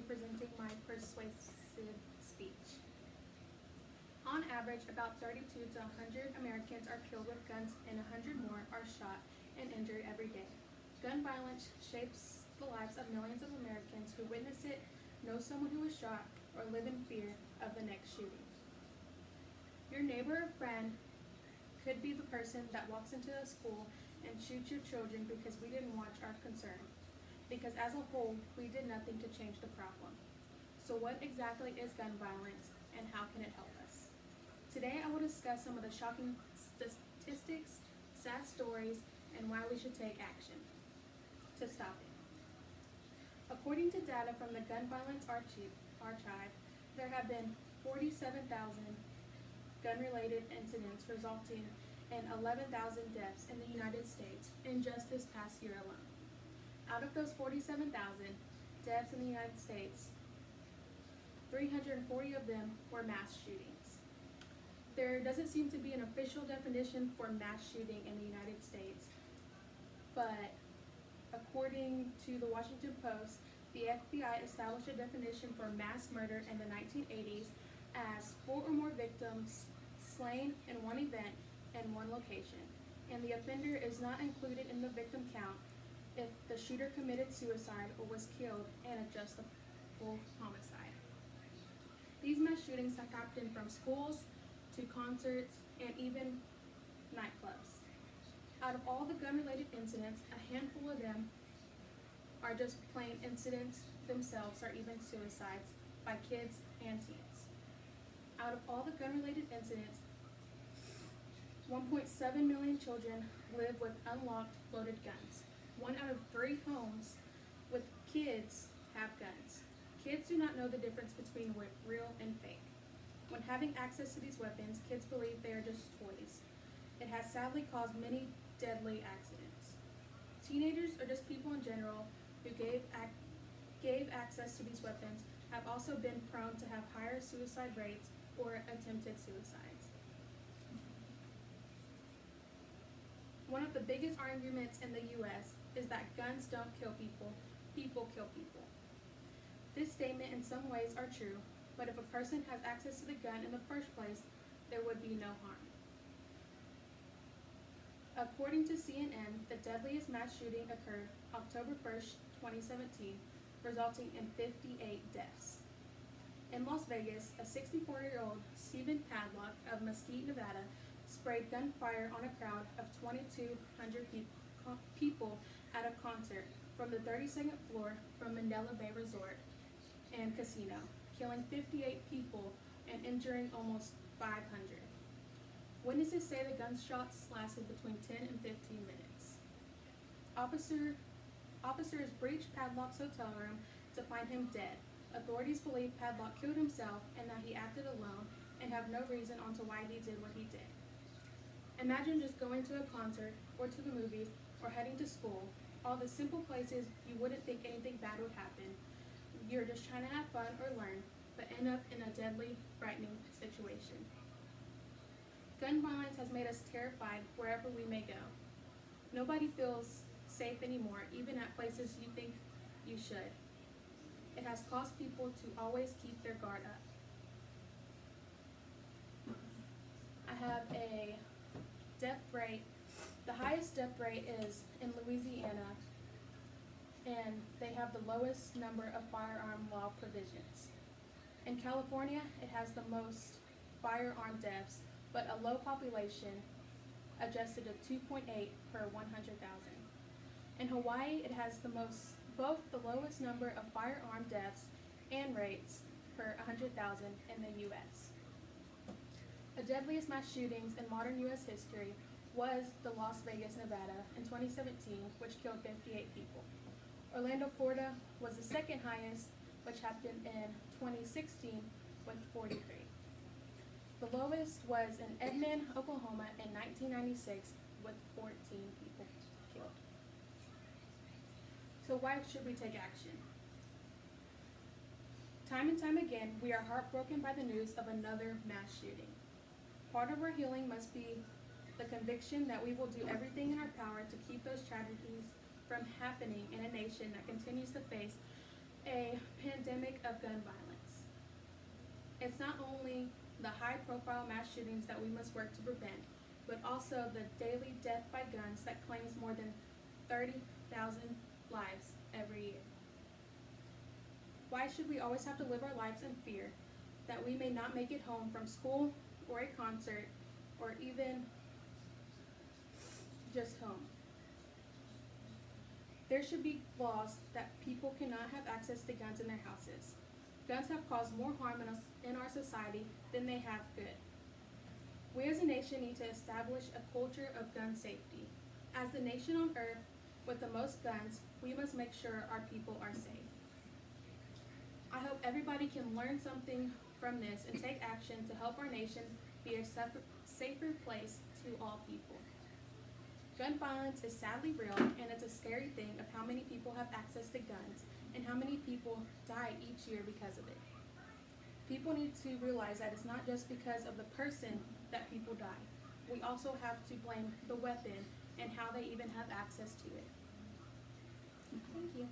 presenting my persuasive speech. On average, about 32 to 100 Americans are killed with guns and 100 more are shot and injured every day. Gun violence shapes the lives of millions of Americans who witness it, know someone who was shot, or live in fear of the next shooting. Your neighbor or friend could be the person that walks into a school and shoots your children because we didn't watch our concern. Because as a whole, we did nothing to change the problem. So what exactly is gun violence and how can it help us? Today I will discuss some of the shocking statistics, sad stories, and why we should take action to stop it. According to data from the Gun Violence Archive, there have been 47,000 gun-related incidents resulting in 11,000 deaths in the United States in just this past year alone. Out of those 47,000 deaths in the United States, 340 of them were mass shootings. There doesn't seem to be an official definition for mass shooting in the United States, but according to the Washington Post, the FBI established a definition for mass murder in the 1980s as 4 or more victims slain in one event in one location, and the offender is not included in the victim count if the shooter committed suicide or was killed in a justifiable homicide. These mass shootings have happened from schools to concerts and even nightclubs. Out of all the gun-related incidents, a handful of them are just plain incidents themselves or even suicides by kids and teens. Out of all the gun-related incidents, 1.7 million children live with unlocked loaded guns. 1 out of 3 homes with kids have guns. Kids do not know the difference between real and fake. When having access to these weapons, kids believe they are just toys. It has sadly caused many deadly accidents. Teenagers, or just people in general, who gave access to these weapons have also been prone to have higher suicide rates or attempted suicides. One of the biggest arguments in the U.S. is that guns don't kill people, people kill people. This statement in some ways are true, but if a person has access to the gun in the first place, there would be no harm. According to CNN, the deadliest mass shooting occurred October 1st, 2017, resulting in 58 deaths. In Las Vegas, a 64-year-old Stephen Padlock of Mesquite, Nevada, sprayed gunfire on a crowd of 2,200 people at a concert from the 32nd floor from Mandela Bay Resort and Casino, killing 58 people and injuring almost 500. Witnesses say the gunshots lasted between 10 and 15 minutes. Officers breached Padlock's hotel room to find him dead. Authorities believe Padlock killed himself and that he acted alone and have no reason onto why he did what he did. Imagine just going to a concert or to the movies or heading to school, all the simple places you wouldn't think anything bad would happen. You're just trying to have fun or learn, but end up in a deadly, frightening situation. Gun violence has made us terrified wherever we may go. Nobody feels safe anymore, even at places you think you should. It has caused people to always keep their guard up. I have a death rate. The highest death rate is in Louisiana, and they have the lowest number of firearm law provisions. In California, it has the most firearm deaths, but a low population, adjusted to 2.8 per 100,000. In Hawaii, it has both the lowest number of firearm deaths and rates per 100,000 in the U.S. The deadliest mass shootings in modern U.S. history was the Las Vegas, Nevada in 2017, which killed 58 people. Orlando, Florida was the second highest, which happened in 2016 with 43. The lowest was in Edmond, Oklahoma in 1996 with 14 people killed. So why should we take action? Time and time again, we are heartbroken by the news of another mass shooting. Part of our healing must be the conviction that we will do everything in our power to keep those tragedies from happening in a nation that continues to face a pandemic of gun violence. It's not only the high-profile mass shootings that we must work to prevent, but also the daily death by guns that claims more than 30,000 lives every year. Why should we always have to live our lives in fear that we may not make it home from school or a concert or even just home? There should be laws that people cannot have access to guns in their houses. Guns have caused more harm in our society than they have good. We as a nation need to establish a culture of gun safety. As the nation on earth with the most guns, we must make sure our people are safe. I hope everybody can learn something from this and take action to help our nation be a safer place to all people. Gun violence is sadly real, and it's a scary thing of how many people have access to guns and how many people die each year because of it. People need to realize that it's not just because of the person that people die. We also have to blame the weapon and how they even have access to it. Thank you.